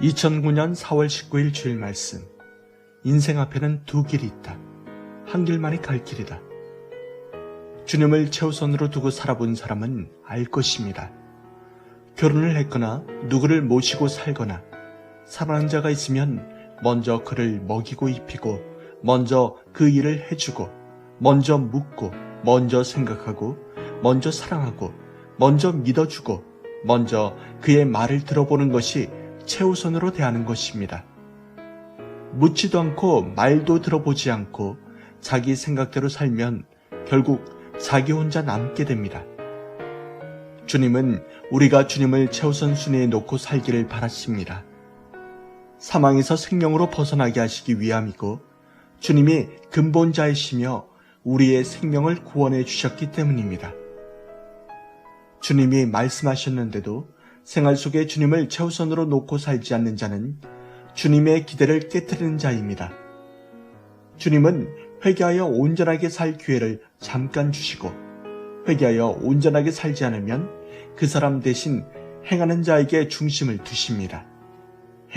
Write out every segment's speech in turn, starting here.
2009년 4월 19일 주일 말씀. 인생 앞에는 두 길이 있다. 한 길만이 갈 길이다. 주님을 최우선으로 두고 살아본 사람은 알 것입니다. 결혼을 했거나 누구를 모시고 살거나 사랑하는 자가 있으면 먼저 그를 먹이고 입히고 먼저 그 일을 해주고 먼저 묻고 먼저 생각하고 먼저 사랑하고 먼저 믿어주고 먼저 그의 말을 들어보는 것이 최우선으로 대하는 것입니다. 묻지도 않고 말도 들어보지 않고 자기 생각대로 살면 결국 자기 혼자 남게 됩니다. 주님은 우리가 주님을 최우선 순위에 놓고 살기를 바라십니다. 사망에서 생명으로 벗어나게 하시기 위함이고 주님이 근본자이시며 우리의 생명을 구원해 주셨기 때문입니다. 주님이 말씀하셨는데도 생활 속에 주님을 최우선으로 놓고 살지 않는 자는 주님의 기대를 깨트리는 자입니다. 주님은 회개하여 온전하게 살 기회를 잠깐 주시고 회개하여 온전하게 살지 않으면 그 사람 대신 행하는 자에게 중심을 두십니다.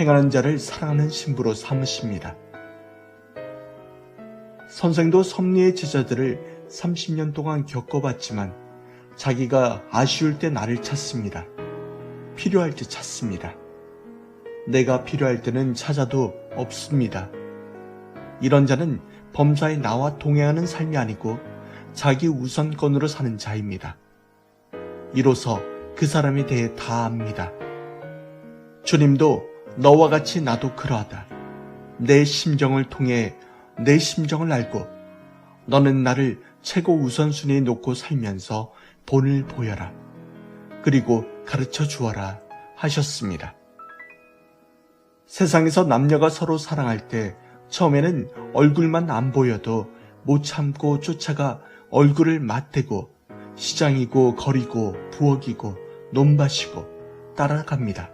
행하는 자를 사랑하는 신부로 삼으십니다. 선생도 섭리의 제자들을 30년 동안 겪어봤지만 자기가 아쉬울 때 나를 찾습니다. 필요할 때 찾습니다. 내가 필요할 때는 찾아도 없습니다. 이런 자는 범사에 나와 동행하는 삶이 아니고 자기 우선권으로 사는 자입니다. 이로써 그 사람에 대해 다 압니다. 주님도 너와 같이 나도 그러하다. 내 심정을 통해 내 심정을 알고 너는 나를 최고 우선순위에 놓고 살면서 본을 보여라. 그리고 가르쳐 주어라 하셨습니다. 세상에서 남녀가 서로 사랑할 때 처음에는 얼굴만 안 보여도 못 참고 쫓아가 얼굴을 맞대고 시장이고 거리고 부엌이고 논밭이고 따라갑니다.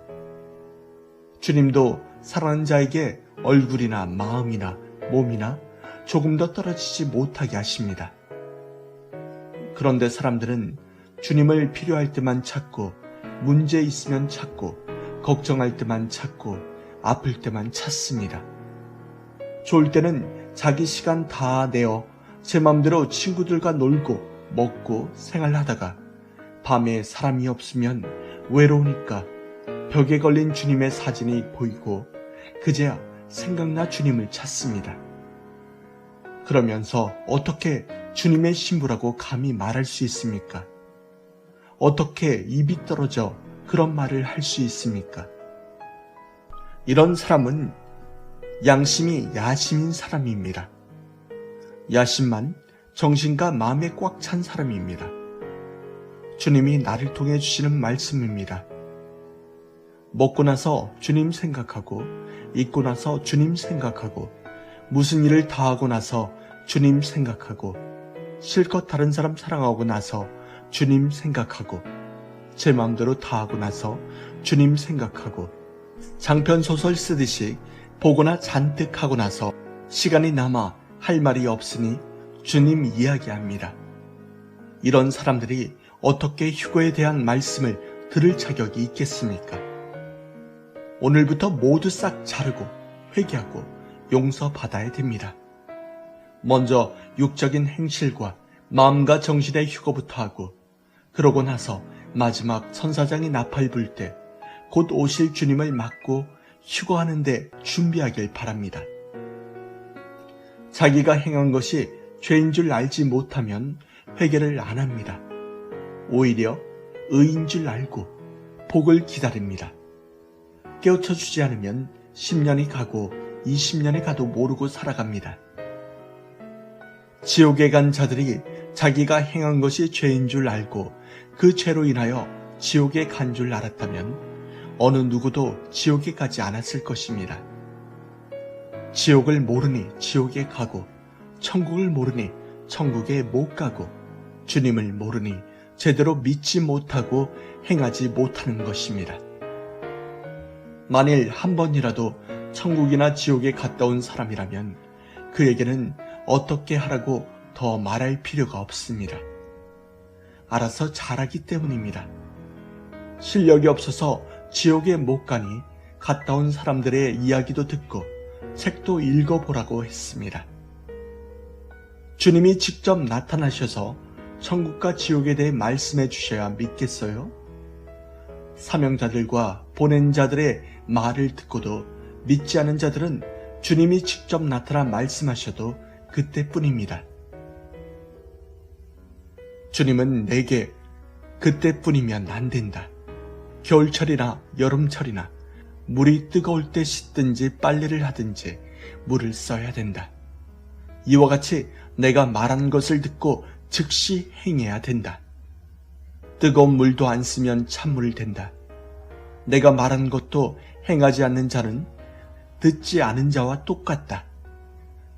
주님도 사랑하는 자에게 얼굴이나 마음이나 몸이나 조금 더 떨어지지 못하게 하십니다. 그런데 사람들은 주님을 필요할 때만 찾고 문제 있으면 찾고 걱정할 때만 찾고 아플 때만 찾습니다. 좋을 때는 자기 시간 다 내어 제 맘대로 친구들과 놀고 먹고 생활하다가 밤에 사람이 없으면 외로우니까 벽에 걸린 주님의 사진이 보이고 그제야 생각나 주님을 찾습니다. 그러면서 어떻게 주님의 신부라고 감히 말할 수 있습니까? 어떻게 입이 떨어져 그런 말을 할 수 있습니까? 이런 사람은 양심이 야심인 사람입니다. 야심만 정신과 마음에 꽉 찬 사람입니다. 주님이 나를 통해 주시는 말씀입니다. 먹고 나서 주님 생각하고 입고 나서 주님 생각하고 무슨 일을 다 하고 나서 주님 생각하고 실컷 다른 사람 사랑하고 나서 주님 생각하고 제 마음대로 다 하고 나서 주님 생각하고 장편 소설 쓰듯이 보거나 잔뜩 하고 나서 시간이 남아 할 말이 없으니 주님 이야기합니다. 이런 사람들이 어떻게 휴거에 대한 말씀을 들을 자격이 있겠습니까? 오늘부터 모두 싹 자르고 회개하고 용서받아야 됩니다. 먼저 육적인 행실과 마음과 정신의 휴거부터 하고 그러고 나서 마지막 천사장이 나팔 불 때 곧 오실 주님을 맞고 휴거하는데 준비하길 바랍니다. 자기가 행한 것이 죄인 줄 알지 못하면 회개를 안 합니다. 오히려 의인 줄 알고 복을 기다립니다. 깨우쳐 주지 않으면 10년이 가고 20년이 가도 모르고 살아갑니다. 지옥에 간 자들이 자기가 행한 것이 죄인 줄 알고 그 죄로 인하여 지옥에 간 줄 알았다면 어느 누구도 지옥에 가지 않았을 것입니다. 지옥을 모르니 지옥에 가고 천국을 모르니 천국에 못 가고 주님을 모르니 제대로 믿지 못하고 행하지 못하는 것입니다. 만일 한 번이라도 천국이나 지옥에 갔다 온 사람이라면 그에게는 어떻게 하라고 더 말할 필요가 없습니다. 알아서 잘하기 때문입니다. 실력이 없어서 지옥에 못 가니 갔다 온 사람들의 이야기도 듣고 책도 읽어보라고 했습니다. 주님이 직접 나타나셔서 천국과 지옥에 대해 말씀해 주셔야 믿겠어요? 사명자들과 보낸 자들의 말을 듣고도 믿지 않은 자들은 주님이 직접 나타나 말씀하셔도 그때뿐입니다. 주님은 내게 그때뿐이면 안 된다. 겨울철이나 여름철이나 물이 뜨거울 때 씻든지 빨래를 하든지 물을 써야 된다. 이와 같이 내가 말한 것을 듣고 즉시 행해야 된다. 뜨거운 물도 안 쓰면 찬물이 된다. 내가 말한 것도 행하지 않는 자는 듣지 않은 자와 똑같다.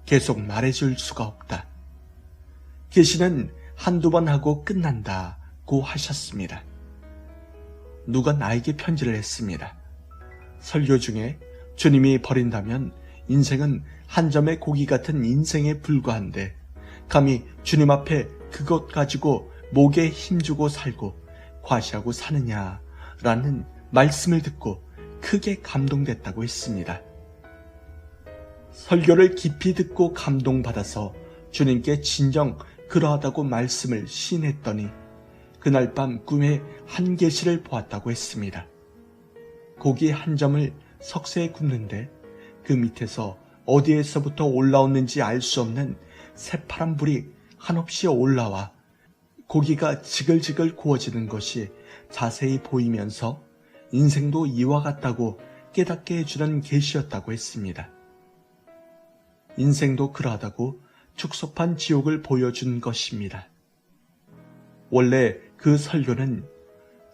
계속 말해줄 수가 없다. 계시는 한두 번 하고 끝난다고 하셨습니다. 누가 나에게 편지를 했습니다. 설교 중에 주님이 버린다면 인생은 한 점의 고기 같은 인생에 불과한데 감히 주님 앞에 그것 가지고 목에 힘주고 살고 과시하고 사느냐라는 말씀을 듣고 크게 감동됐다고 했습니다. 설교를 깊이 듣고 감동받아서 주님께 진정 그러하다고 말씀을 시인했더니 그날 밤 꿈에 한 계시를 보았다고 했습니다. 고기 한 점을 석쇠에 굽는데 그 밑에서 어디에서부터 올라오는지 알 수 없는 새파란 불이 한없이 올라와 고기가 지글지글 구워지는 것이 자세히 보이면서 인생도 이와 같다고 깨닫게 해주는 계시였다고 했습니다. 인생도 그러하다고 축소판 지옥을 보여준 것입니다. 원래 그 설교는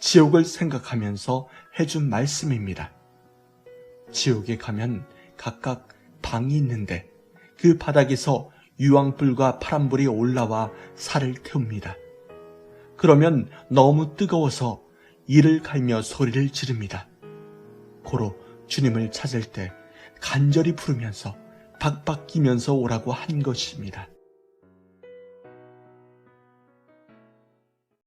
지옥을 생각하면서 해준 말씀입니다. 지옥에 가면 각각 방이 있는데 그 바닥에서 유황불과 파란불이 올라와 살을 태웁니다. 그러면 너무 뜨거워서 이를 갈며 소리를 지릅니다. 고로 주님을 찾을 때 간절히 부르면서 박박 끼면서 오라고 한 것입니다.